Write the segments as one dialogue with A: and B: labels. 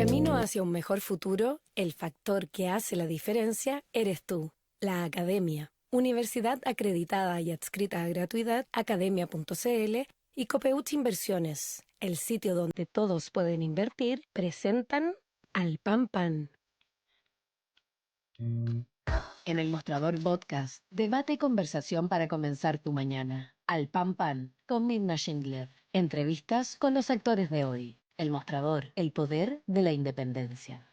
A: camino hacia un mejor futuro, el factor que hace la diferencia eres tú, la Academia. Universidad acreditada y adscrita a gratuidad, academia.cl y Copeuch Inversiones, el sitio donde todos pueden invertir, presentan Al Pan Pan. En el Mostrador Podcast, debate y conversación para comenzar tu mañana. Al Pan Pan, con Mirna Schindler. Entrevistas con los actores de hoy. El Mostrador, el poder de la independencia.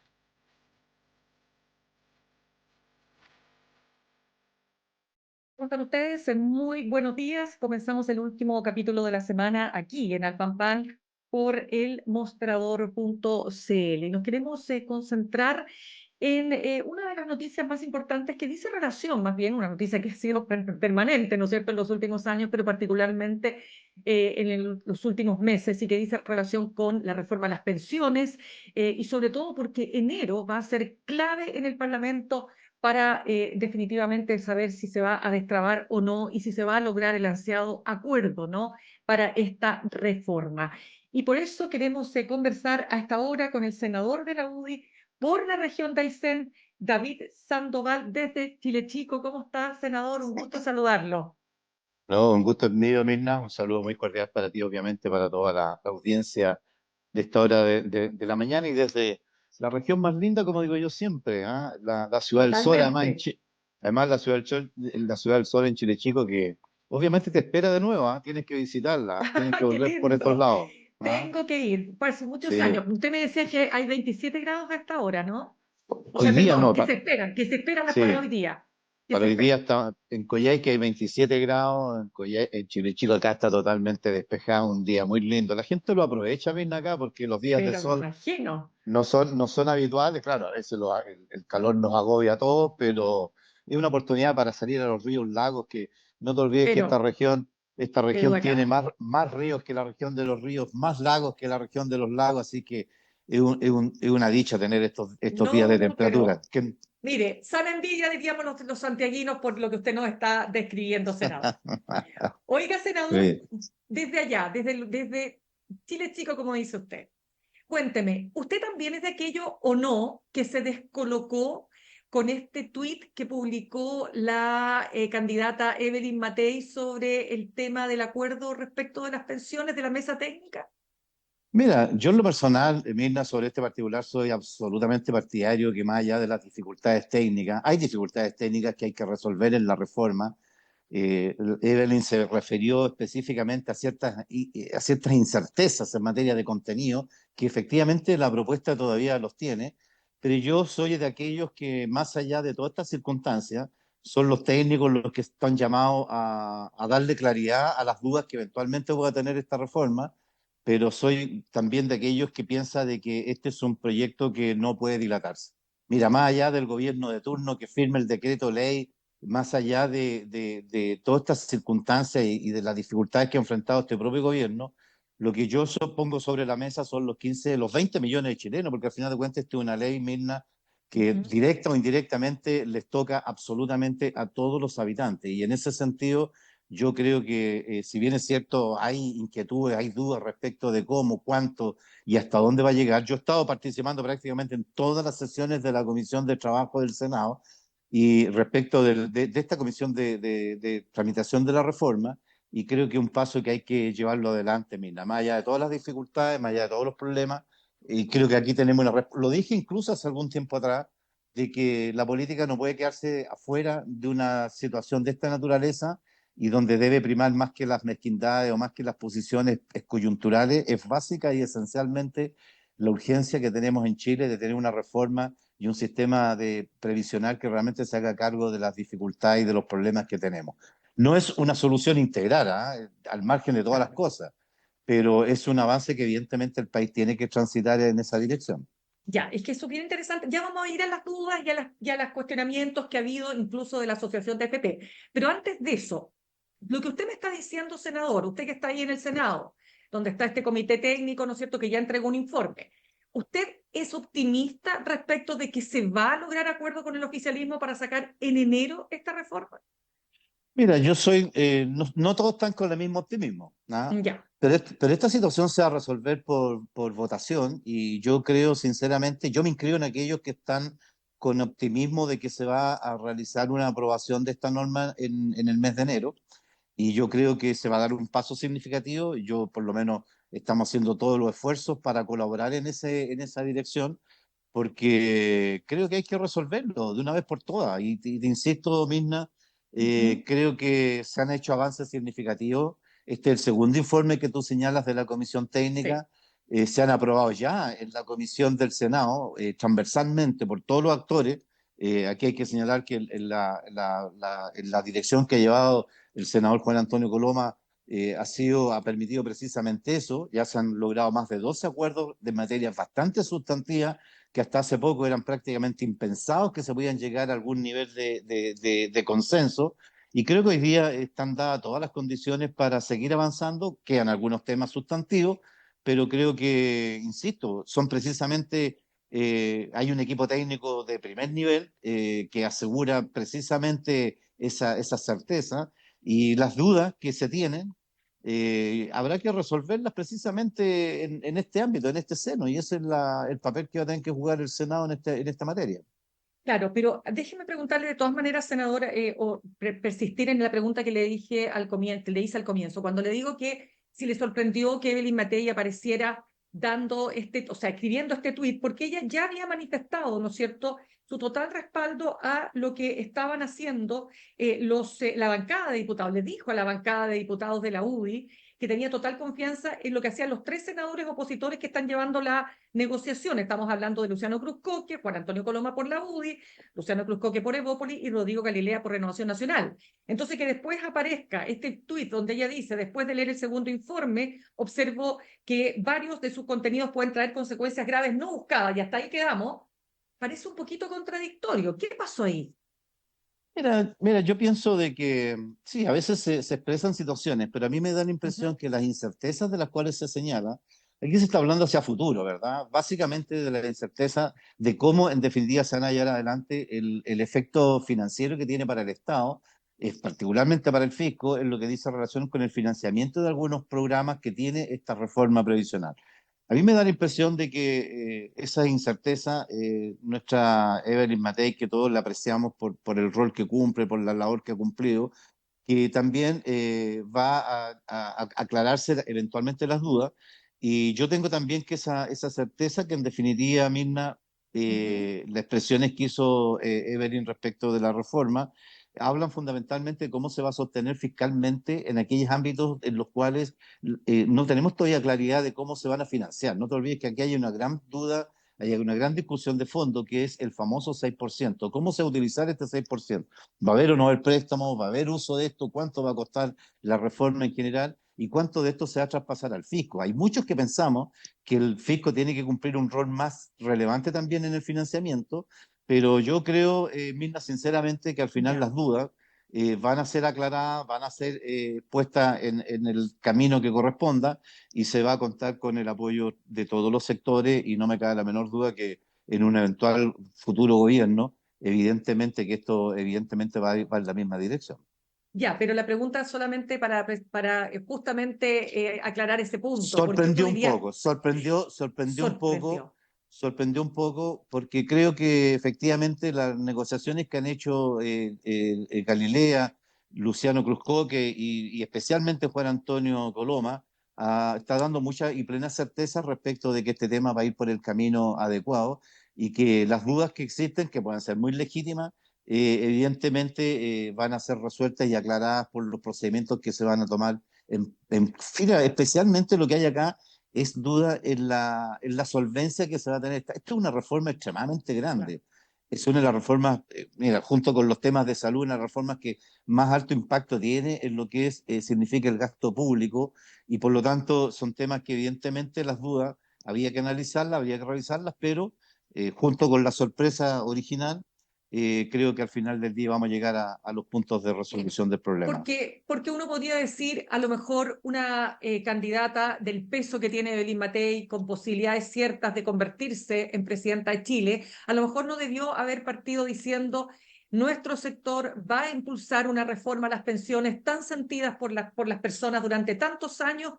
B: ¿Cómo están ustedes? Muy buenos días. Comenzamos el último capítulo de la semana aquí en Alpampan por el mostrador.cl. Nos queremos concentrar en una de las noticias más importantes que dice relación, más bien una noticia que ha sido permanente, ¿no es cierto?, en los últimos años, pero particularmente los últimos meses, y que dice relación con la reforma a las pensiones y sobre todo porque enero va a ser clave en el Parlamento para definitivamente saber si se va a destrabar o no y si se va a lograr el ansiado acuerdo, ¿no?, para esta reforma. Y por eso queremos conversar a esta hora con el senador de la UDI por la región de Aysén, David Sandoval, desde Chile Chico. ¿Cómo está, senador? Un gusto saludarlo.
C: No, un gusto es mío, Mirna. Un saludo muy cordial para ti, obviamente, para toda la audiencia de esta hora de la mañana y desde la región más linda, como digo yo siempre, ¿ah? La ciudad del sol, además,
B: Totalmente.
C: además la ciudad del sol en Chile Chico, que obviamente te espera de nuevo, ¿ah? Tienes que visitarla, tienes que
B: ¡Qué
C: volver por estos
B: lindo!
C: lados, ¿ah?
B: Tengo que ir. Fue hace muchos
C: Sí.
B: años. Usted me decía que hay 27 grados a esta hora, ¿no? O
C: Hoy
B: sea,
C: día
B: perdón,
C: no,
B: que se esperan para
C: sí.
B: hoy día. ¿Qué
C: Para
B: se
C: hoy día
B: espera?
C: está en Coyhaique hay 27 grados, en Chile acá está totalmente despejado, un día muy lindo. La gente lo aprovecha bien acá porque los días de
B: Pero me
C: sol
B: imagino.
C: no son habituales, claro, a veces el calor nos agobia a todos, pero es una oportunidad para salir a los ríos, lagos, que no te olvides que esta
B: Pero,
C: región, esta
B: qué
C: región tiene
B: bacán.
C: más ríos que la región de los ríos, más lagos que la región de los lagos, así que es una dicha tener estos días de
B: No,
C: temperatura.
B: pero mire, sana envidia, diríamos los santiaguinos, por lo que usted nos está describiendo, senador. Oiga, senador,
C: Sí.
B: desde allá, desde Chile Chico, como dice usted, cuénteme, ¿usted también es de aquello o no que se descolocó con este tuit que publicó la candidata Evelyn Matei sobre el tema del acuerdo respecto de las pensiones de la mesa técnica?
C: Mira, yo en lo personal, Mirna, sobre este particular, soy absolutamente partidario que más allá de las dificultades técnicas, hay dificultades técnicas que hay que resolver en la reforma. Evelyn se refirió específicamente a ciertas incertezas en materia de contenido, que efectivamente la propuesta todavía los tiene, pero yo soy de aquellos que más allá de todas estas circunstancias, son los técnicos los que están llamados a darle claridad a las dudas que eventualmente pueda tener esta reforma, pero soy también de aquellos que piensa de que este es un proyecto que no puede dilatarse. Mira, más allá del gobierno de turno que firme el decreto ley, más allá de todas estas circunstancias y de las dificultades que ha enfrentado este propio gobierno, lo que yo pongo sobre la mesa son los 20 millones de chilenos, porque al final de cuentas esta es una ley, Mirna, que
B: Ujú.
C: directa o indirectamente les toca absolutamente a todos los habitantes. Y en ese sentido, yo creo que si bien es cierto, hay inquietudes, hay dudas respecto de cómo, cuánto y hasta dónde va a llegar. Yo he estado participando prácticamente en todas las sesiones de la Comisión de Trabajo del Senado y respecto de esta comisión de tramitación de la reforma, y creo que es un paso que hay que llevarlo adelante, mira, más allá de todas las dificultades, más allá de todos los problemas, y creo que aquí tenemos lo dije incluso hace algún tiempo atrás, de que la política no puede quedarse afuera de una situación de esta naturaleza y donde debe primar más que las mezquindades o más que las posiciones coyunturales, es básica y esencialmente la urgencia que tenemos en Chile de tener una reforma y un sistema previsional que realmente se haga cargo de las dificultades y de los problemas que tenemos. No es una solución integral, ¿ah? Al margen de todas las
B: Claro.
C: cosas, pero es un avance que evidentemente el país tiene que transitar en esa dirección.
B: Ya, es que eso es bien interesante. Ya vamos a ir a las dudas y a los cuestionamientos que ha habido incluso de la Asociación de FP. Pero antes de eso, lo que usted me está diciendo, senador, usted que está ahí en el Senado, donde está este comité técnico, ¿no es cierto?, que ya entregó un informe. ¿Usted es optimista respecto de que se va a lograr acuerdo con el oficialismo para sacar en enero esta reforma?
C: Mira, no todos están con el mismo optimismo, ¿ah?
B: Ya.
C: Pero esta situación se va a resolver por votación y yo creo sinceramente, yo me inscribo en aquellos que están con optimismo de que se va a realizar una aprobación de esta norma en el mes de enero y yo creo que se va a dar un paso significativo. Yo por lo menos estamos haciendo todos los esfuerzos para colaborar en esa dirección porque creo que hay que resolverlo de una vez por todas. Y te insisto, Mirna,
B: Ujú.
C: creo que se han hecho avances significativos. Este es el segundo informe que tú señalas de la Comisión
B: Sí.
C: Técnica. Se han aprobado ya en la Comisión del Senado, transversalmente por todos los actores. Aquí hay que señalar que en la dirección que ha llevado el senador Juan Antonio Coloma ha permitido precisamente eso. Ya se han logrado más de 12 acuerdos de materias bastante sustantivas que hasta hace poco eran prácticamente impensados que se podían llegar a algún nivel de consenso. Y creo que hoy día están dadas todas las condiciones para seguir avanzando. Quedan algunos temas sustantivos, pero creo que, insisto, son precisamente, hay un equipo técnico de primer nivel que asegura precisamente esa certeza y las dudas que se tienen habrá que resolverlas precisamente en este ámbito, en este seno, y ese es el papel que va a tener que jugar el Senado en esta materia.
B: Claro, pero déjeme preguntarle de todas maneras, senadora, persistir en la pregunta que le dije al comienzo, que le hice al comienzo, cuando le digo que si le sorprendió que Evelyn Matei apareciera dando o sea, escribiendo este tuit, porque ella ya había manifestado, ¿no es cierto?, su total respaldo a lo que estaban haciendo la bancada de diputados. Le dijo a la bancada de diputados de la UDI que tenía total confianza en lo que hacían los tres senadores opositores que están llevando la negociación. Estamos hablando de Luciano Cruzcoque, Juan Antonio Coloma por la UDI, Luciano Cruzcoque por Evópolis y Rodrigo Galilea por Renovación Nacional. Entonces, que después aparezca este tuit donde ella dice, después de leer el segundo informe, observo que varios de sus contenidos pueden traer consecuencias graves no buscadas, y hasta ahí quedamos, parece un poquito contradictorio. ¿Qué pasó ahí?
C: Mira, yo pienso de que sí, a veces se expresan situaciones, pero a mí me da la
B: Uh
C: impresión
B: -huh.
C: que las incertezas de las cuales se señala, aquí se está hablando hacia futuro, ¿verdad? Básicamente de la incerteza de cómo en definitiva se van a llevar adelante el efecto financiero que tiene para el Estado, particularmente para el fisco, en lo que dice relación con el financiamiento de algunos programas que tiene esta reforma previsional. A mí me da la impresión de que esa incerteza, nuestra Evelyn Matei, que todos la apreciamos por el rol que cumple, por la labor que ha cumplido, que también va a aclararse eventualmente las dudas. Y yo tengo también que esa certeza que en definitiva, Mirna,
B: Uh -huh.
C: las expresiones que hizo Evelyn respecto de la reforma hablan fundamentalmente de cómo se va a sostener fiscalmente en aquellos ámbitos en los cuales no tenemos todavía claridad de cómo se van a financiar. No te olvides que aquí hay una gran duda, hay una gran discusión de fondo que es el famoso 6%. ¿Cómo se va a utilizar este 6%? ¿Va a haber o no haber préstamos? ¿Va a haber uso de esto? ¿Cuánto va a costar la reforma en general? ¿Y cuánto de esto se va a traspasar al fisco? Hay muchos que pensamos que el fisco tiene que cumplir un rol más relevante también en el financiamiento, pero yo creo, Mirna, sinceramente, que al final
B: Ya.
C: las dudas van a ser aclaradas, van a ser puestas en el camino que corresponda y se va a contar con el apoyo de todos los sectores y no me cabe la menor duda que en un eventual futuro gobierno, evidentemente que esto evidentemente va en la misma dirección.
B: Ya, pero la pregunta es solamente para justamente aclarar ese punto, porque uno
C: Sorprendió un
B: diría,
C: poco,
B: sorprendió.
C: sorprendió un poco porque creo que efectivamente las negociaciones que han hecho Galilea, Luciano Cruzcoque y especialmente Juan Antonio Coloma, está dando mucha y plena certeza respecto de que este tema va a ir por el camino adecuado y que las dudas que existen, que pueden ser muy legítimas, evidentemente van a ser resueltas y aclaradas por los procedimientos que se van a tomar fíjate, especialmente lo que hay acá es duda en la solvencia que se va a tener. Esta es una reforma extremadamente
B: Claro.
C: grande. Es una de las reformas, mira, junto con los temas de salud, una de las reformas que más alto impacto tiene en lo que significa el gasto público y por lo tanto son temas que evidentemente las dudas había que analizarlas, había que revisarlas, pero junto con la sorpresa original, creo que al final del día vamos a llegar a los puntos de resolución del problema.
B: Porque uno podría decir, a lo mejor, una candidata del peso que tiene Evelyn Matei, con posibilidades ciertas de convertirse en presidenta de Chile, a lo mejor no debió haber partido diciendo nuestro sector va a impulsar una reforma a las pensiones tan sentidas por las personas durante tantos años,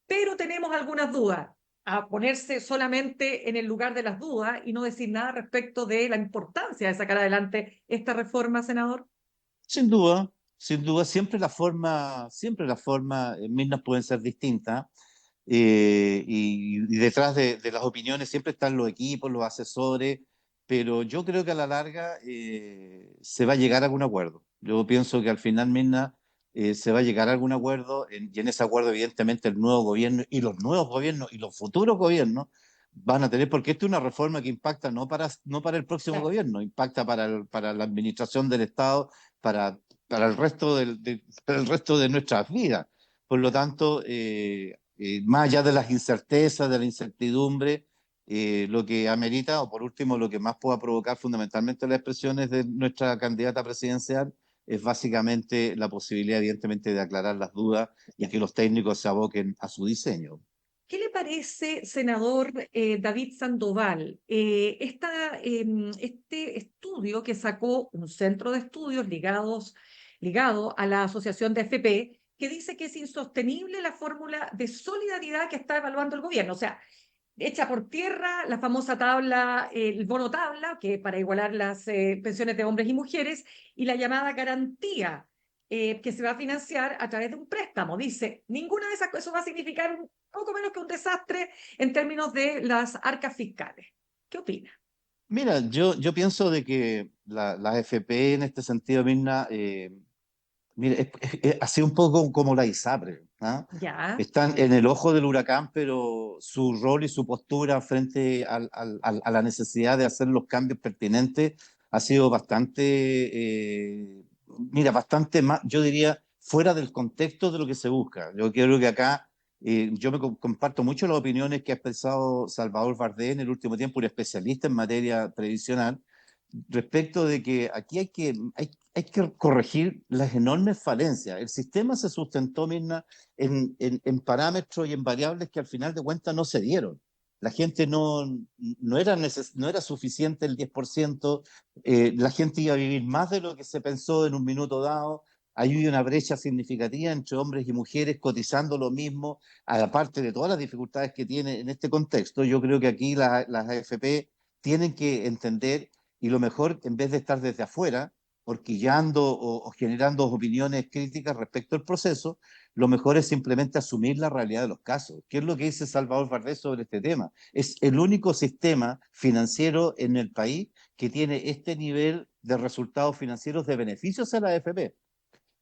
B: pero tenemos algunas dudas. A ponerse solamente en el lugar de las dudas y no decir nada respecto de la importancia de sacar adelante esta reforma, senador.
C: Sin duda, siempre las formas mismas pueden ser distintas. Y detrás de las opiniones siempre están los equipos, los asesores, pero yo creo que a la larga se va a llegar a algún acuerdo. Yo pienso que al final, Mirna, se va a llegar a algún acuerdo, y en ese acuerdo evidentemente el nuevo gobierno y los nuevos gobiernos y los futuros gobiernos van a tener, porque esta es una reforma que impacta no para el próximo
B: Claro.
C: gobierno, impacta para la administración del Estado, para, para para el resto de nuestras vidas. Por lo tanto, más allá de las incertezas, de la incertidumbre, lo que amerita, o por último, lo que más pueda provocar fundamentalmente las expresiones de nuestra candidata presidencial, es básicamente la posibilidad, evidentemente, de aclarar las dudas y a que los técnicos se aboquen a su diseño.
B: ¿Qué le parece, senador David Sandoval, este estudio que sacó un centro de estudios ligado a la Asociación de AFP, que dice que es insostenible la fórmula de solidaridad que está evaluando el gobierno? O sea, echa por tierra la famosa tabla, el bono tabla, que para igualar las pensiones de hombres y mujeres, y la llamada garantía, que se va a financiar a través de un préstamo. Dice, ninguna de esas cosas, eso va a significar un poco menos que un desastre en términos de las arcas fiscales. ¿Qué opina?
C: Mira, yo pienso de que la AFP en este sentido, Mirna, mira, ha sido un poco como la ISAPRE, ¿ah?
B: Ya,
C: Están en el ojo del huracán, pero su rol y su postura frente a la necesidad de hacer los cambios pertinentes ha sido bastante más, yo diría, fuera del contexto de lo que se busca. Yo creo que acá yo comparto mucho las opiniones que ha expresado Salvador Bardé en el último tiempo, un especialista en materia previsional, respecto de que aquí hay que corregir las enormes falencias. El sistema se sustentó, Mirna, en parámetros y en variables que al final de cuentas no se dieron. La gente no era suficiente el 10%, la gente iba a vivir más de lo que se pensó en un minuto dado. Hay una brecha significativa entre hombres y mujeres cotizando lo mismo, aparte de todas las dificultades que tiene en este contexto. Yo creo que aquí las AFP tienen que entender, y lo mejor, en vez de estar desde afuera, horquillando o generando opiniones críticas respecto al proceso, lo mejor es simplemente asumir la realidad de los casos. ¿Qué es lo que dice Salvador Bardés sobre este tema? Es el único sistema financiero en el país que tiene este nivel de resultados financieros de beneficios a la AFP.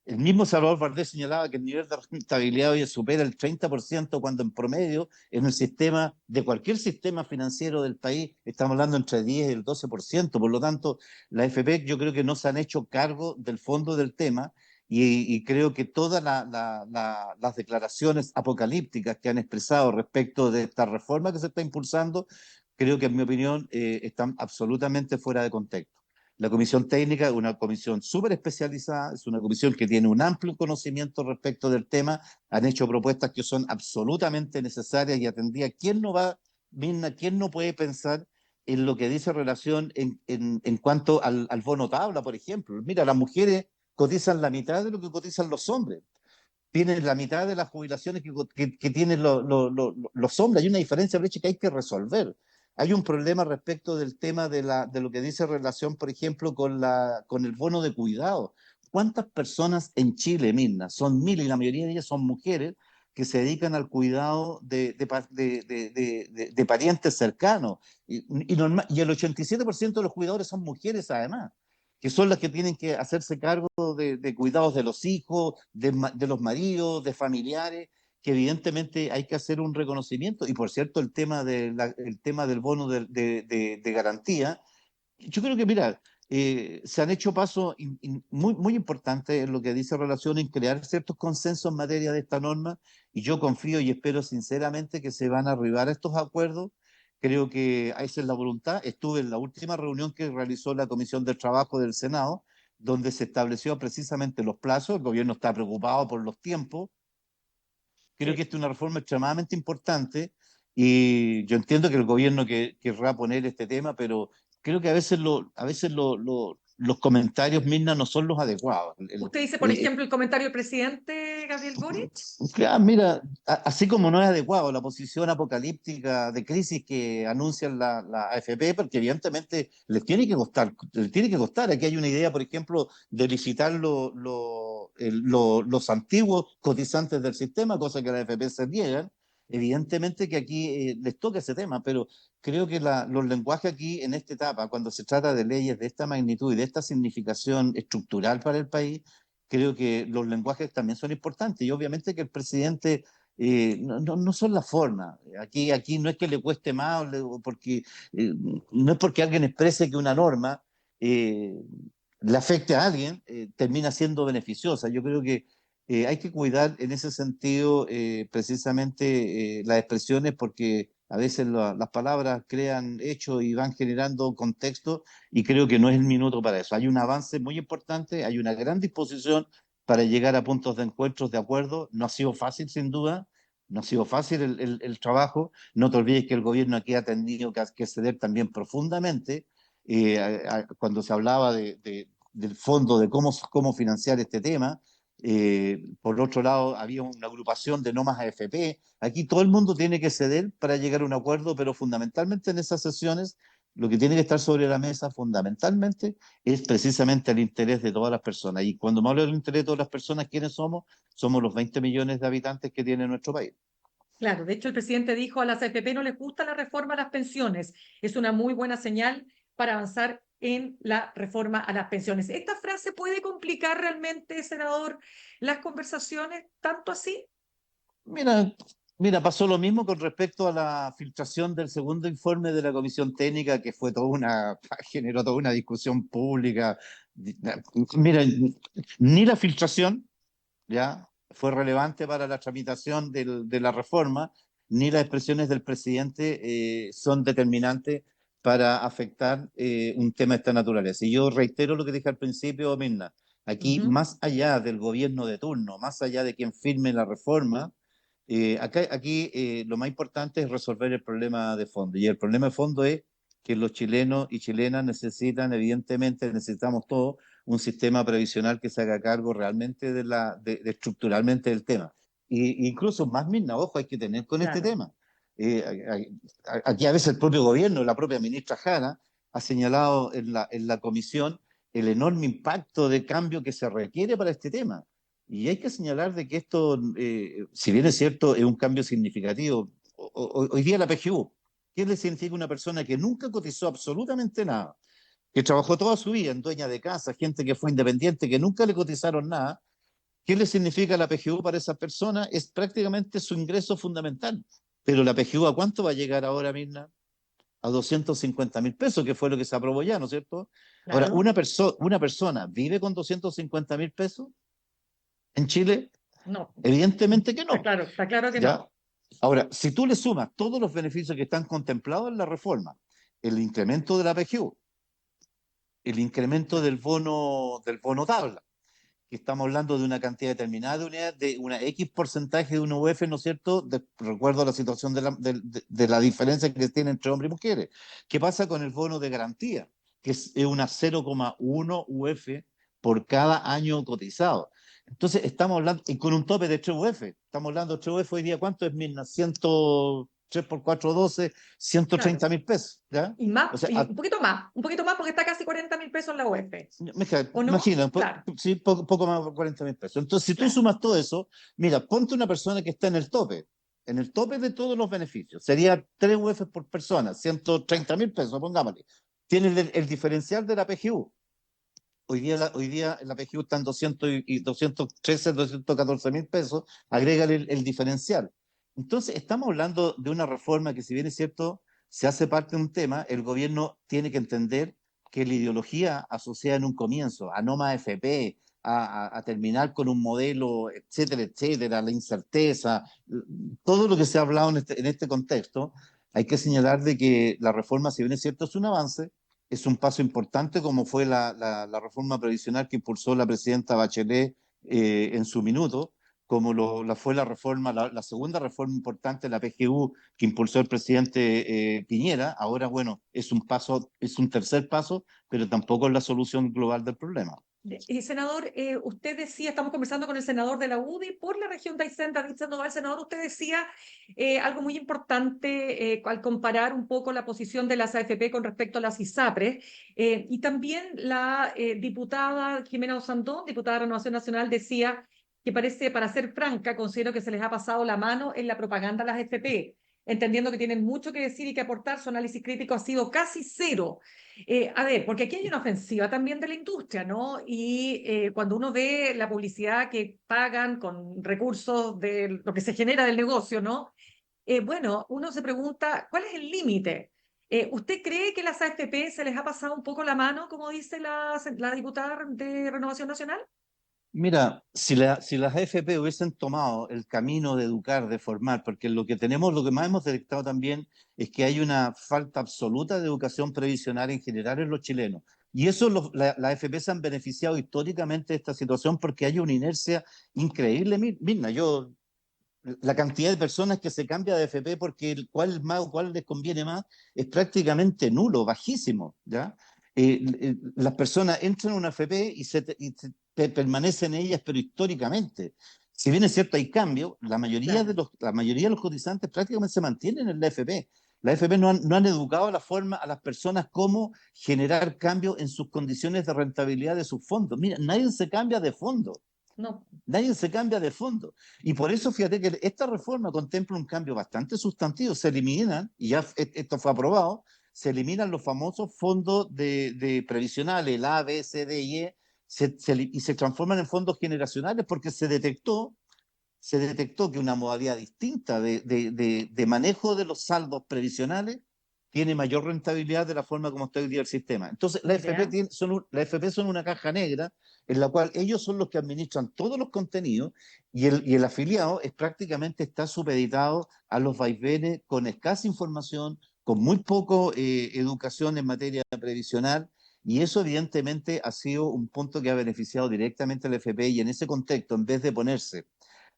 C: El mismo Salvador Bardés señalaba que el nivel de rentabilidad hoy supera el 30%, cuando en promedio en el sistema, de cualquier sistema financiero del país, estamos hablando entre el 10 y el 12%. Por lo tanto, la AFP yo creo que no se han hecho cargo del fondo del tema, y creo que todas las declaraciones apocalípticas que han expresado respecto de esta reforma que se está impulsando, creo que en mi opinión están absolutamente fuera de contexto. La comisión técnica es una comisión súper especializada, es una comisión que tiene un amplio conocimiento respecto del tema, han hecho propuestas que son absolutamente necesarias y atendidas. ¿Quién no va, Mirna, quién no puede pensar en lo que dice relación en cuanto al bono tabla, por ejemplo? Mira, las mujeres cotizan la mitad de lo que cotizan los hombres, tienen la mitad de las jubilaciones que tienen los hombres. Hay una diferencia, brecha, que hay que resolver. Hay un problema respecto del tema de lo que dice relación, por ejemplo, con el bono de cuidado. ¿Cuántas personas en Chile, Mirna? Son mil, y la mayoría de ellas son mujeres que se dedican al cuidado de parientes cercanos. Y el 87% de los cuidadores son mujeres, además, que son las que tienen que hacerse cargo de cuidados de los hijos, de los maridos, de familiares, que evidentemente hay que hacer un reconocimiento. Y por cierto, el tema del bono de garantía, yo creo que, mira, se han hecho pasos muy, muy importantes en lo que dice relación en crear ciertos consensos en materia de esta norma, y yo confío y espero sinceramente que se van a arribar a estos acuerdos. Creo que esa es la voluntad. Estuve en la última reunión que realizó la Comisión del Trabajo del Senado, donde se estableció precisamente los plazos. El gobierno está preocupado por los tiempos. Creo que
B: sí.
C: esta es una reforma extremadamente importante, y yo entiendo que el gobierno querrá poner este tema, pero creo que a veces los comentarios, Mirna, no son los adecuados.
B: Usted dice, por ejemplo, el comentario del presidente Gabriel Boric.
C: Claro, mira, así como no es adecuado la posición apocalíptica de crisis que anuncia la AFP, porque evidentemente les tiene que costar. Aquí hay una idea, por ejemplo, de licitar los antiguos cotizantes del sistema, cosa que a la AFP se niegan. Evidentemente que aquí les toca ese tema, pero creo que los lenguajes aquí en esta etapa, cuando se trata de leyes de esta magnitud y de esta significación estructural para el país, creo que los lenguajes también son importantes y obviamente que el presidente no son la forma. Aquí no es que le cueste más, porque, no es porque alguien exprese que una norma eh, le afecte a alguien, termina siendo beneficiosa. Yo creo que hay que cuidar en ese sentido precisamente las expresiones porque a veces las palabras crean hechos y van generando contexto y creo que no es el minuto para eso. Hay un avance muy importante, hay una gran disposición para llegar a puntos de encuentros de acuerdo. No ha sido fácil, sin duda, no ha sido fácil el trabajo. No te olvides que el gobierno aquí ha tenido que ceder también profundamente cuando se hablaba del fondo, de cómo financiar este tema. Por otro lado, había una agrupación de no más AFP. Aquí todo el mundo tiene que ceder para llegar a un acuerdo, pero fundamentalmente en esas sesiones lo que tiene que estar sobre la mesa fundamentalmente es precisamente el interés de todas las personas. Y cuando me hablo del interés de todas las personas, ¿quiénes somos? Somos los 20 millones de habitantes que tiene nuestro país.
B: Claro, de hecho el presidente dijo a las AFP no les gusta la reforma a las pensiones. Es una muy buena señal para avanzar en la reforma a las pensiones. ¿Esta frase puede complicar realmente, senador, las conversaciones tanto así?
C: Mira, mira, pasó lo mismo con respecto a la filtración del segundo informe de la Comisión Técnica, que fue generó toda una discusión pública. Mira, ni la filtración, ¿ya? Fue relevante para la tramitación de la reforma, ni las expresiones del presidente son determinantes para afectar un tema de esta naturaleza. Y yo reitero lo que dije al principio, Mirna, aquí más allá del gobierno de turno, más allá de quien firme la reforma, aquí lo más importante es resolver el problema de fondo. Y el problema de fondo es que los chilenos y chilenas necesitan, evidentemente, necesitamos todos un sistema previsional que se haga cargo realmente de estructuralmente del tema. Incluso más, Mirna, ojo, hay que tener con este
B: Claro.
C: tema. Aquí a veces el propio gobierno, la propia ministra Jara, ha señalado en la comisión el enorme impacto de cambio que se requiere para este tema. Y hay que señalar de que esto, si bien es cierto, es un cambio significativo. Hoy día la PGU, ¿qué le significa una persona que nunca cotizó absolutamente nada? Que trabajó toda su vida en dueña de casa, gente que fue independiente, que nunca le cotizaron nada? ¿Qué le significa la PGU para esa persona? Es prácticamente su ingreso fundamental. Pero la PGU, ¿a cuánto va a llegar ahora, Mirna? A 250.000 pesos, que fue lo que se aprobó ya, ¿no es cierto? Ahora,
B: Claro.
C: una persona vive con 250.000 pesos en Chile,
B: No,
C: evidentemente que no,
B: está claro que
C: ¿ya?
B: no.
C: Ahora, si tú le sumas todos los beneficios que están contemplados en la reforma, el incremento de la PGU, el incremento del bono tabla, que estamos hablando de una cantidad determinada de unidades, de una X porcentaje de una UF, ¿no es cierto? Recuerdo la situación de la diferencia que tiene entre hombres y mujeres. ¿Qué pasa con el bono de garantía? Que es una 0,1 UF por cada año cotizado. Entonces, estamos hablando, y con un tope de 3 UF, estamos hablando de 3 UF hoy día, ¿cuánto es, Mirna? 3 por 4, 12,
B: Claro.
C: 130.000 pesos, ¿ya?
B: Y más,
C: O sea,
B: y un poquito más porque está casi 40.000 pesos en la UEF. ¿O no?
C: imagina,
B: Claro.
C: sí, poco más de 40.000 pesos. Entonces, si tú
B: Claro.
C: sumas todo eso, mira, ponte una persona que está en el tope de todos los beneficios. Sería 3 UF por persona, 130.000 pesos, pongámosle. Tienes el diferencial de la PGU. Hoy día la PGU está en 213, 214.000 pesos, agrégale el diferencial. Entonces, estamos hablando de una reforma que, si bien es cierto, se hace parte de un tema, el gobierno tiene que entender que la ideología asociada en un comienzo a no más FP, a terminar con un modelo, etcétera, etcétera, la incerteza, todo lo que se ha hablado en este contexto, hay que señalar de que la reforma, si bien es cierto, es un avance, es un paso importante como fue la reforma previsional que impulsó la presidenta Bachelet en su minuto, como la fue la reforma, la segunda reforma importante, la PGU, que impulsó el presidente Piñera. Ahora, bueno, es un paso, es un tercer paso, pero tampoco es la solución global del problema.
B: Senador, usted decía, estamos conversando con el senador de la UDI por la región de Aysén, David Sandoval. Senador, usted decía algo muy importante al comparar un poco la posición de las AFP con respecto a las ISAPRES, y también la diputada Jimena Osandón, diputada de Renovación Nacional, decía que parece, para ser franca, considero que se les ha pasado la mano en la propaganda a las AFP, entendiendo que tienen mucho que decir y que aportar. Su análisis crítico ha sido casi cero. A ver, porque aquí hay una ofensiva también de la industria, ¿no? Y cuando uno ve la publicidad que pagan con recursos de lo que se genera del negocio, ¿no? Bueno, uno se pregunta, ¿cuál es el límite? ¿Usted cree que las AFP se les ha pasado un poco la mano, como dice la diputada de Renovación Nacional?
C: Mira, si las AFP hubiesen tomado el camino de educar, de formar, porque lo que tenemos, lo que más hemos detectado también es que hay una falta absoluta de educación previsional en general en los chilenos. Y eso las AFP se han beneficiado históricamente de esta situación porque hay una inercia increíble. Mirna, la cantidad de personas que se cambia de AFP porque cuál les conviene más es prácticamente nulo, bajísimo, ¿ya? Las personas entran a una AFP y permanecen en ellas, pero históricamente. Si bien es cierto, hay cambio,
B: Claro.
C: la mayoría de los cotizantes prácticamente se mantienen en la AFP. La AFP no han educado a las personas cómo generar cambio en sus condiciones de rentabilidad de sus fondos. Mira, nadie se cambia de fondo.
B: No,
C: Nadie se cambia de fondo. Y por eso, fíjate que esta reforma contempla un cambio bastante sustantivo. Se eliminan, y ya esto fue aprobado, se eliminan los famosos fondos de previsionales, el A, B, C, D y E, y se transforman en fondos generacionales porque se detectó que una modalidad distinta de manejo de los saldos previsionales tiene mayor rentabilidad de la forma como está hoy día el sistema. Entonces,
B: mira,
C: las FP son una caja negra en la cual ellos son los que administran todos los contenidos y el afiliado prácticamente está supeditado a los vaivenes con escasa información, con muy poco educación en materia previsional. Y eso evidentemente ha sido un punto que ha beneficiado directamente al FP y en ese contexto, en vez de ponerse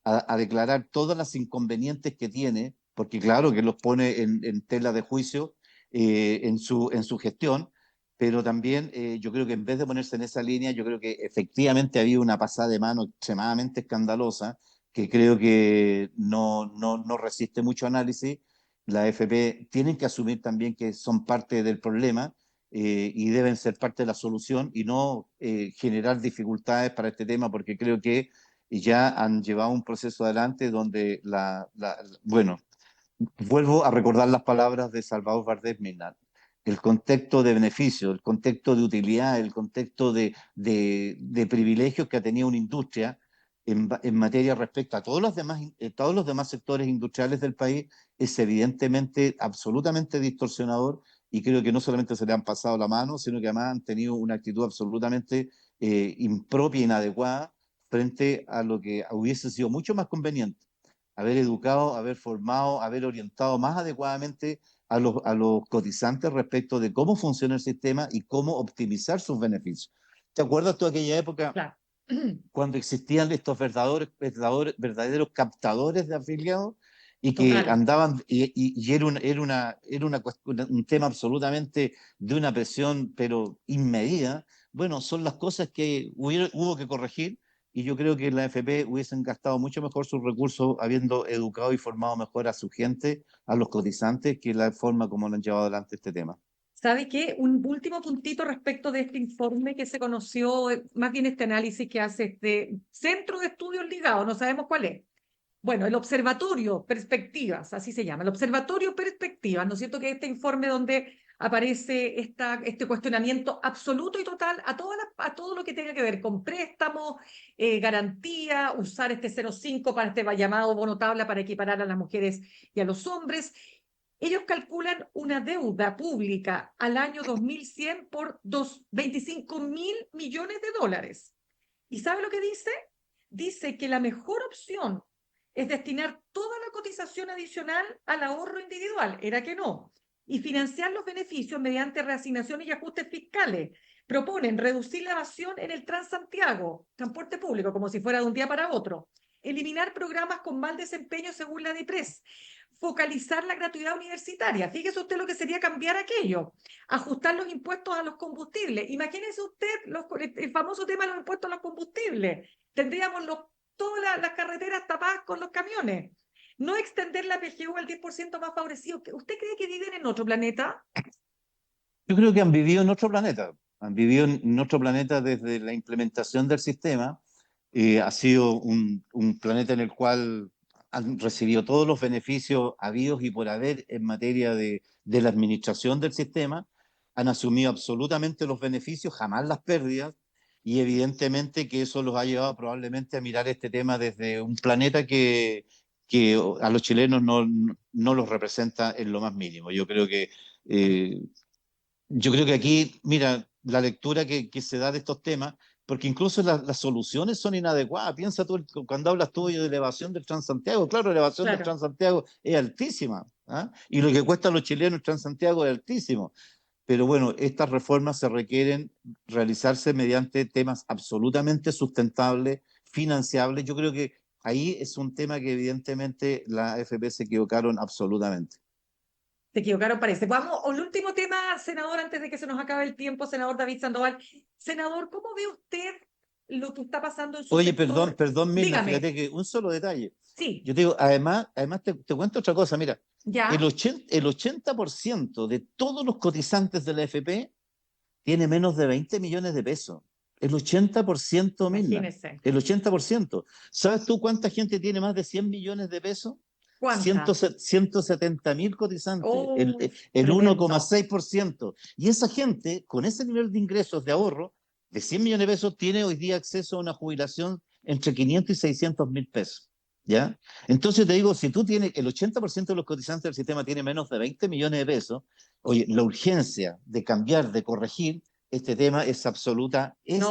C: a declarar todas las inconvenientes que tiene, porque claro que los pone en tela de juicio en su gestión, pero también yo creo que en vez de ponerse en esa línea, yo creo que efectivamente ha habido una pasada de mano extremadamente escandalosa, que creo que no resiste mucho análisis. La AFP tienen que asumir también que son parte del problema y deben ser parte de la solución y no generar dificultades para este tema, porque creo que ya han llevado un proceso adelante donde bueno, vuelvo a recordar las palabras de Salvador Bardés Minal. El contexto de beneficio, el contexto de utilidad, el contexto de privilegios que ha tenido una industria en materia respecto a todos los demás sectores industriales del país es evidentemente absolutamente distorsionador y creo que no solamente se le han pasado la mano, sino que además han tenido una actitud absolutamente impropia, inadecuada frente a lo que hubiese sido mucho más conveniente haber educado, haber formado, haber orientado más adecuadamente a los cotizantes respecto de cómo funciona el sistema y cómo optimizar sus beneficios. ¿Te acuerdas tú de aquella época
B: claro.
C: cuando existían estos verdaderos captadores de afiliados y que
B: Total.
C: andaban, y un tema absolutamente de una presión, pero inmedida? Bueno, son las cosas que hubo que corregir y yo creo que la FP hubiesen gastado mucho mejor sus recursos habiendo educado y formado mejor a su gente, a los cotizantes, que la forma como lo han llevado adelante este tema.
B: ¿Sabe qué? Un último puntito respecto de este informe que se conoció, más bien este análisis que hace este Centro de Estudios Ligados, no sabemos cuál es. Bueno, el Observatorio Perspectivas, así se llama, el Observatorio Perspectivas, ¿no es cierto? Que este informe donde aparece este cuestionamiento absoluto y total a todo lo que tenga que ver con préstamos, garantía, usar este 0,5 para este llamado bono tabla para equiparar a las mujeres y a los hombres. Ellos calculan una deuda pública al año 2100 por 25.000 millones de dólares. ¿Y sabe lo que dice? Dice que la mejor opción es destinar toda la cotización adicional al ahorro individual, era que no, y financiar los beneficios mediante reasignaciones y ajustes fiscales. Proponen reducir la evasión en el Transantiago, transporte público, como si fuera de un día para otro. eliminar programas con mal desempeño según la DIPRES, focalizar la gratuidad universitaria. Fíjese usted lo que sería cambiar aquello, ajustar los impuestos a los combustibles. Imagínese usted el famoso tema de los impuestos a los combustibles. Tendríamos todas las carreteras tapadas con los camiones. No extender la PGU al 10% más favorecido. ¿Usted cree que viven en otro planeta?
C: Yo creo que han vivido en otro planeta. Han vivido en otro planeta desde la implementación del sistema. Ha sido un planeta en el cual han recibido todos los beneficios habidos y por haber en materia de la administración del sistema. Han asumido absolutamente los beneficios, jamás las pérdidas. Y evidentemente que eso los ha llevado probablemente a mirar este tema desde un planeta que a los chilenos no los representa en lo más mínimo. Eh, yo creo que aquí, mira, la lectura que se da de estos temas, porque incluso las soluciones son inadecuadas. Piensa tú, cuando hablas tú de elevación del Transantiago, claro, la elevación del
B: Claro.
C: Transantiago es altísima, ¿ah? Y lo que cuesta a los chilenos el Transantiago es altísimo. Pero bueno, estas reformas se requieren realizarse mediante temas absolutamente sustentables, financiables. Yo creo que ahí es un tema que evidentemente la AFP se equivocaron absolutamente.
B: Se equivocaron, parece. Vamos al último tema, senador, antes de que se nos acabe el tiempo, senador David Sandoval. Senador, ¿cómo ve usted lo que está pasando en su
C: Oye,
B: sector?
C: perdón, Mirna,
B: Dígame.
C: fíjate que un solo detalle.
B: Sí,
C: Yo te digo, además te cuento otra cosa, mira,
B: ya.
C: el 80% de todos los cotizantes de la AFP tiene menos de 20 millones de pesos. El 80%, Mirna,
B: Imagínese.
C: el 80%. ¿Sabes tú cuánta gente tiene más de 100 millones de pesos?
B: ¿Cuánta?
C: 170.000 cotizantes,
B: Oh,
C: el
B: tremendo.
C: 1,6%. Y esa gente, con ese nivel de ingresos de ahorro, de 100 millones de pesos, tiene hoy día acceso a una jubilación entre 500 y 600 mil pesos. ¿Ya? Entonces te digo, si tú tienes, el 80% de los cotizantes del sistema tiene menos de 20 millones de pesos, oye, la urgencia de cambiar, de corregir este tema es
B: No,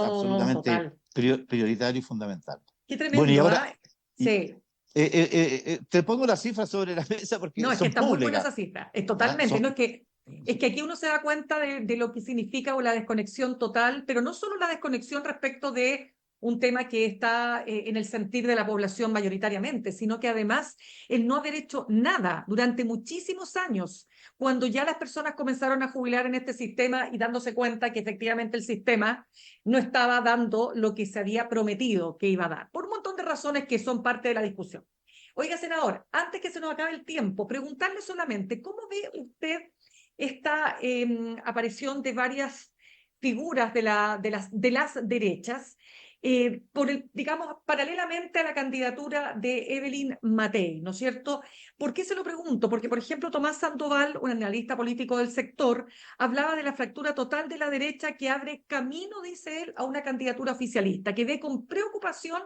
C: absolutamente
B: total.
C: prioritario y fundamental.
B: Qué
C: Bueno, y
B: tremendo,
C: ahora,
B: ¿ah? Sí.
C: te pongo las cifras sobre la mesa porque
B: No, es que
C: son
B: está muy buena
C: públicas.
B: esa cifra. Es
C: ¿Ah?
B: totalmente. No, es que aquí uno se da cuenta de lo que significa o la desconexión total, pero no solo la desconexión respecto de un tema que está en el sentir de la población mayoritariamente, sino que además el no haber hecho nada durante muchísimos años, cuando ya las personas comenzaron a jubilar en este sistema y dándose cuenta que efectivamente el sistema no estaba dando lo que se había prometido que iba a dar, por un montón de razones que son parte de la discusión. Oiga, senador, antes que se nos acabe el tiempo, preguntarle solamente, ¿cómo ve usted esta aparición de varias figuras de las derechas, digamos, paralelamente a la candidatura de Evelyn Matei, ¿no es cierto? ¿Por qué se lo pregunto? Porque, por ejemplo, Tomás Sandoval, un analista político del sector, hablaba de la fractura total de la derecha que abre camino, dice él, a una candidatura oficialista, que ve con preocupación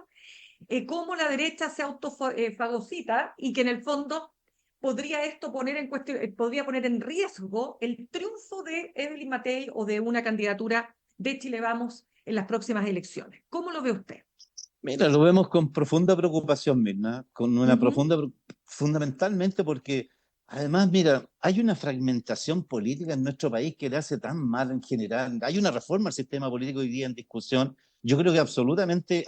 B: cómo la derecha se autofagocita y que en el fondo podría esto poner en cuestión, podría poner en riesgo el triunfo de Evelyn Matei o de una candidatura de Chile Vamos en las próximas elecciones. ¿Cómo lo ve usted?
C: Mira, lo vemos con profunda preocupación, Mirna, con una profunda, fundamentalmente porque además, mira, hay una fragmentación política en nuestro país que le hace tan mal en general. Hay una reforma al sistema político hoy día en discusión, yo creo que absolutamente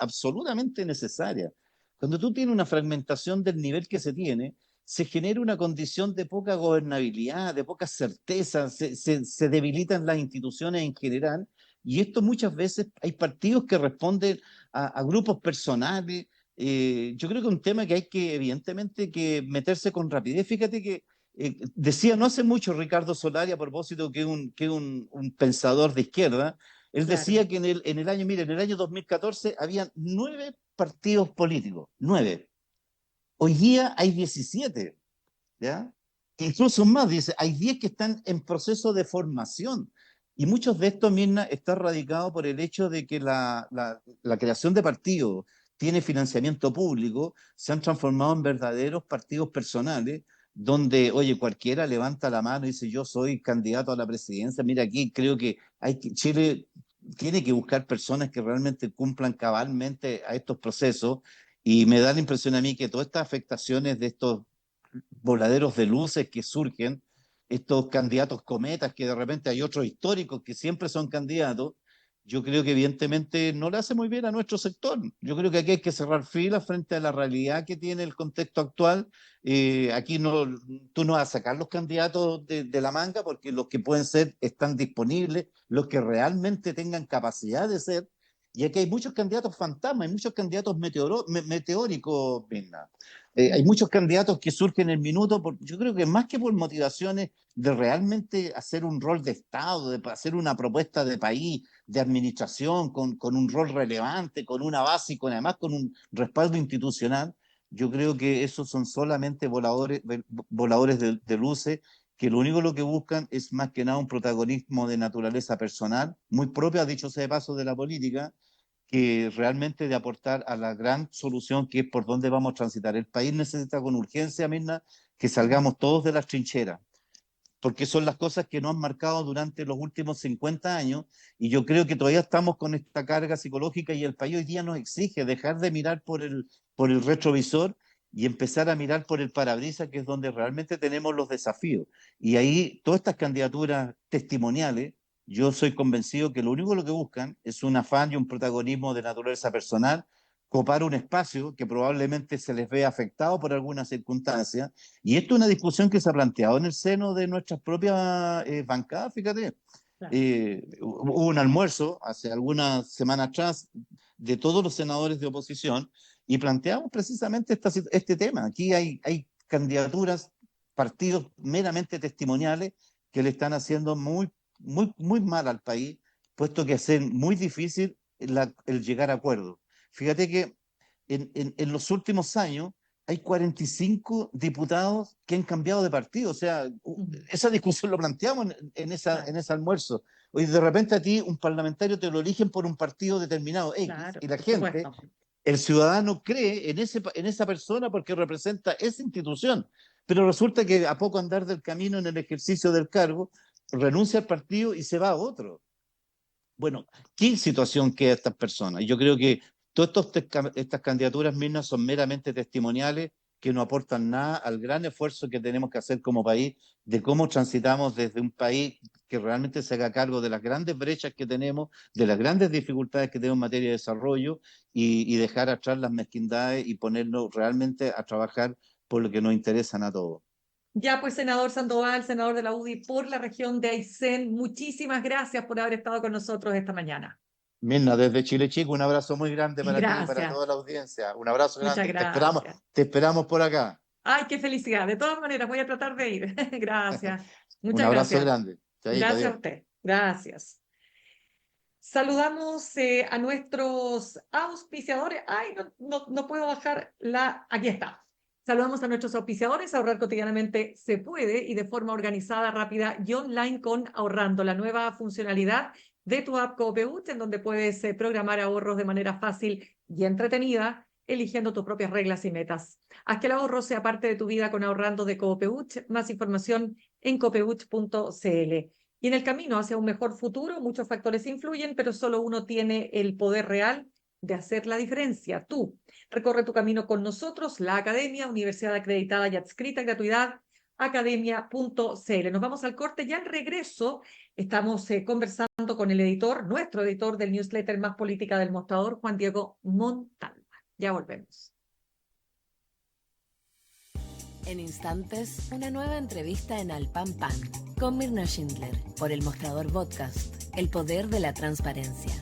C: necesaria. Cuando tú tienes una fragmentación del nivel que se tiene, se genera una condición de poca gobernabilidad, de poca certeza, se debilitan las instituciones en general, y esto muchas veces hay partidos que responden a grupos personales. Yo creo que es un tema que hay que, evidentemente, que meterse con rapidez. Fíjate que decía no hace mucho Ricardo Solari, a propósito que es un pensador de izquierda, él
B: Claro.
C: decía que en el año 2014 había 9 partidos políticos, 9. Hoy día hay 17, ¿ya? Incluso más, dice, hay 10 que están en proceso de formación. Y muchos de estos, Mirna, está radicado por el hecho de que la creación de partidos tiene financiamiento público, se han transformado en verdaderos partidos personales, donde, oye, cualquiera levanta la mano y dice, yo soy candidato a la presidencia. Mira, aquí creo que Chile tiene que buscar personas que realmente cumplan cabalmente a estos procesos, y me da la impresión a mí que todas estas afectaciones de estos voladeros de luces que surgen, estos candidatos cometas, que de repente hay otros históricos que siempre son candidatos, yo creo que evidentemente no le hace muy bien a nuestro sector. Yo creo que aquí hay que cerrar filas frente a la realidad que tiene el contexto actual. Aquí no, tú no vas a sacar los candidatos de la manga porque los que pueden ser están disponibles, los que realmente tengan capacidad de ser. Y aquí hay muchos candidatos fantasmas, hay muchos candidatos meteóricos, Mirna. Hay muchos candidatos que surgen en el minuto, yo creo que más que por motivaciones de realmente hacer un rol de Estado, de hacer una propuesta de país, de administración, con un rol relevante, con una base y además con un respaldo institucional, yo creo que esos son solamente voladores de luces, que lo único lo que buscan es más que nada un protagonismo de naturaleza personal, muy propia, dicho sea de paso, de la política, que realmente de aportar a la gran solución que es por dónde vamos a transitar. El país necesita con urgencia, Mirna, que salgamos todos de las trincheras, porque son las cosas que nos han marcado durante los últimos 50 años, y yo creo que todavía estamos con esta carga psicológica y el país hoy día nos exige dejar de mirar por el retrovisor y empezar a mirar por el parabrisas, que es donde realmente tenemos los desafíos. Y ahí todas estas candidaturas testimoniales, yo soy convencido que lo único lo que buscan es un afán y un protagonismo de naturaleza personal, copar un espacio que probablemente se les ve afectado por alguna circunstancia, y esto es una discusión que se ha planteado en el seno de nuestras propias bancadas, fíjate.
B: Claro.
C: Hubo un almuerzo hace algunas semanas atrás de todos los senadores de oposición y planteamos precisamente este tema. Aquí hay candidaturas, partidos meramente testimoniales que le están haciendo muy mal al país, puesto que hacen muy difícil el llegar a acuerdos. Fíjate que en los últimos años hay 45 diputados que han cambiado de partido. O sea, esa discusión lo planteamos en ese almuerzo. Oye, de repente a ti un parlamentario te lo eligen por un partido determinado X,
B: Claro,
C: y la
B: por
C: gente,
B: supuesto.
C: el ciudadano cree en esa persona porque representa esa institución. Pero resulta que a poco andar del camino en el ejercicio del cargo, renuncia al partido y se va a otro. Bueno, ¿qué situación queda estas personas? Yo creo que todas estas candidaturas mismas son meramente testimoniales, que no aportan nada al gran esfuerzo que tenemos que hacer como país, de cómo transitamos desde un país que realmente se haga cargo de las grandes brechas que tenemos, de las grandes dificultades que tenemos en materia de desarrollo, y dejar atrás las mezquindades y ponernos realmente a trabajar por lo que nos interesan a todos.
B: Ya pues, senador Sandoval, senador de la UDI por la región de Aysén, muchísimas gracias por haber estado con nosotros esta mañana.
C: Mirna, desde Chile Chico, un abrazo muy grande para ti y para
B: Gracias,
C: toda la audiencia. Un abrazo
B: muchas
C: grande.
B: gracias.
C: Te esperamos por acá.
B: Ay, qué felicidad. De todas maneras, voy a tratar de ir. Gracias.
C: Un
B: Muchas
C: abrazo
B: gracias.
C: grande. Chaito,
B: Gracias
C: adiós.
B: a usted. Gracias. Saludamos a nuestros auspiciadores. Ay, no puedo bajar la... Aquí está. Saludamos a nuestros auspiciadores. Ahorrar cotidianamente se puede y de forma organizada, rápida y online con Ahorrando, la nueva funcionalidad de tu app Copeuch, en donde puedes programar ahorros de manera fácil y entretenida, eligiendo tus propias reglas y metas. Haz que el ahorro sea parte de tu vida con Ahorrando de Copeuch. Más información en copeuch.cl. Y en el camino hacia un mejor futuro, muchos factores influyen, pero solo uno tiene el poder real de hacer la diferencia, tú. Recorre tu camino con nosotros, la Academia, Universidad Acreditada y Adscrita a Gratuidad, academia.cl. Nos vamos al corte. Ya al regreso estamos conversando con el editor, nuestro editor del newsletter Más Política del Mostrador, Juan Diego Montalva. Ya volvemos.
A: En instantes, una nueva entrevista en Al Pan Pan con Mirna Schindler por El Mostrador Podcast, el poder de la transparencia.